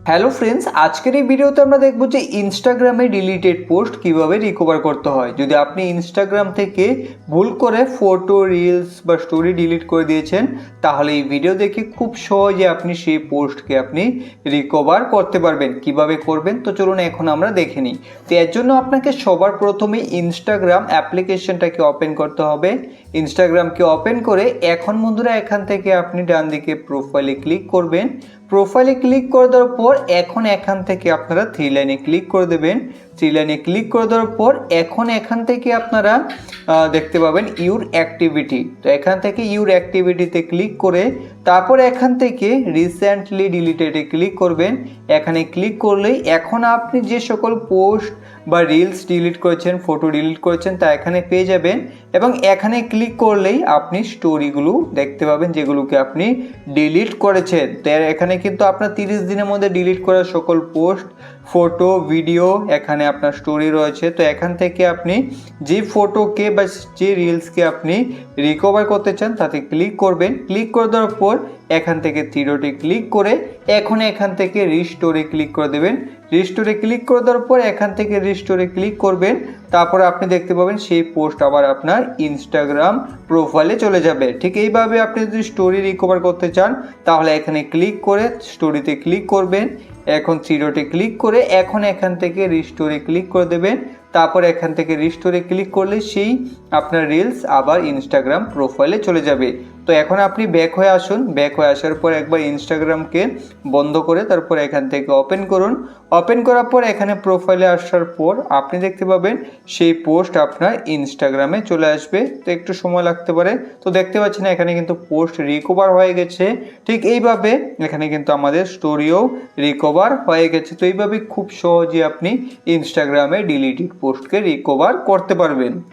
Hello friends, আজকের এই ভিডিওতে আমরা দেখব যে ইনস্টাগ্রামে ডিলিটেড পোস্ট কিভাবে রিকভার করতে হয়। যদি আপনি ইনস্টাগ্রাম থেকে ভুল করে ফটো, রিলস বা স্টোরি ডিলিট করে দিয়েছেন, তাহলে এই ভিডিও দেখে খুব সহজে আপনি সেই পোস্টকে আপনি রিকভার করতে পারবেন। কিভাবে করবেন তো চলুন এখন আমরা দেখে নিই। তো এর জন্য আপনাকে সবার প্রথমে ইনস্টাগ্রাম অ্যাপ্লিকেশনটাকে ওপেন করতে হবে। ইনস্টাগ্রামকে ওপেন করে এখন বন্ধুরা এখান থেকে আপনি ডান দিকে প্রোফাইলে ক্লিক করবেন। প্রোফাইলে ক্লিক করে দেওয়ার পর এখন এখান থেকে আপনারা থ্রি লাইনে ক্লিক করে দেবেন। থ্রি লাইনে ক্লিক করে দেওয়ার পর এখন এখান থেকে আপনারা দেখতে পাবেন ইউর অ্যাক্টিভিটি। তো এখান থেকে ইউর অ্যাক্টিভিটিতে ক্লিক করে তারপর এখান থেকে রিসেন্টলি ডিলিটেডে ক্লিক করবেন। এখানে ক্লিক করলেই এখন আপনি যে সকল পোস্ট বা রিলস ডিলিট করেছেন, ফটো ডিলিট করেছেন তা এখানে পেয়ে যাবেন এবং এখানে ক্লিক করলেই আপনি স্টোরিগুলো দেখতে পাবেন যেগুলোকে আপনি ডিলিট করেছেন। তো এখানে কিন্তু আপনার 30 দিনের মধ্যে ডিলিট করা সকল পোস্ট, ফটো, ভিডিও, এখানে আপনার স্টোরি রয়েছে। তো এখান থেকে আপনি যে ফটোকে বা যে রিলসকে আপনি রিকভার করতে চান তাতে ক্লিক করবেন। ক্লিক করে দেওয়ার পর এখান থেকে থ্রিডটে ক্লিক করে এখন এখান থেকে রিস্টোরে ক্লিক করে দেবেন। রিস্টোরে ক্লিক করে দেওয়ার পর এখান থেকে রিস্টোরে ক্লিক করবেন। তারপরে আপনি দেখতে পাবেন সেই পোস্ট আবার আপনার ইনস্টাগ্রাম প্রোফাইলে চলে যাবে। ঠিক এইভাবে আপনি যদি স্টোরি রিকভার করতে চান তাহলে এখানে ক্লিক করে স্টোরিতে ক্লিক করবেন। এখন থ্রিডটে ক্লিক করে এখন এখান থেকে রিস্টোরে ক্লিক করে দেবেন। তারপর এখান থেকে রিস্টোরে ক্লিক করলে সেই আপনার রিলস আবার ইনস্টাগ্রাম প্রোফাইলে চলে যাবে। তো এখন আপনি ব্যাক হয়ে আসুন। ব্যাক হয়ে আসার পর একবার ইনস্টাগ্রামকে বন্ধ করে তারপর এখান থেকে ওপেন করুন। ওপেন করার পর এখানে প্রোফাইলে আসার পর আপনি দেখতে পাবেন সেই পোস্ট আপনার ইনস্টাগ্রামে চলে আসবে। তো একটু সময় লাগতে পারে। তো দেখতে পাচ্ছেন এখানে কিন্তু পোস্ট রিকভার হয়ে গেছে। ঠিক এইভাবে এখানে কিন্তু আমাদের স্টোরিও রিকভার হয়ে গেছে। তো এইভাবে খুব সহজে আপনি ইনস্টাগ্রামে ডিলিটেড পোস্টকে রিকভার করতে পারবেন।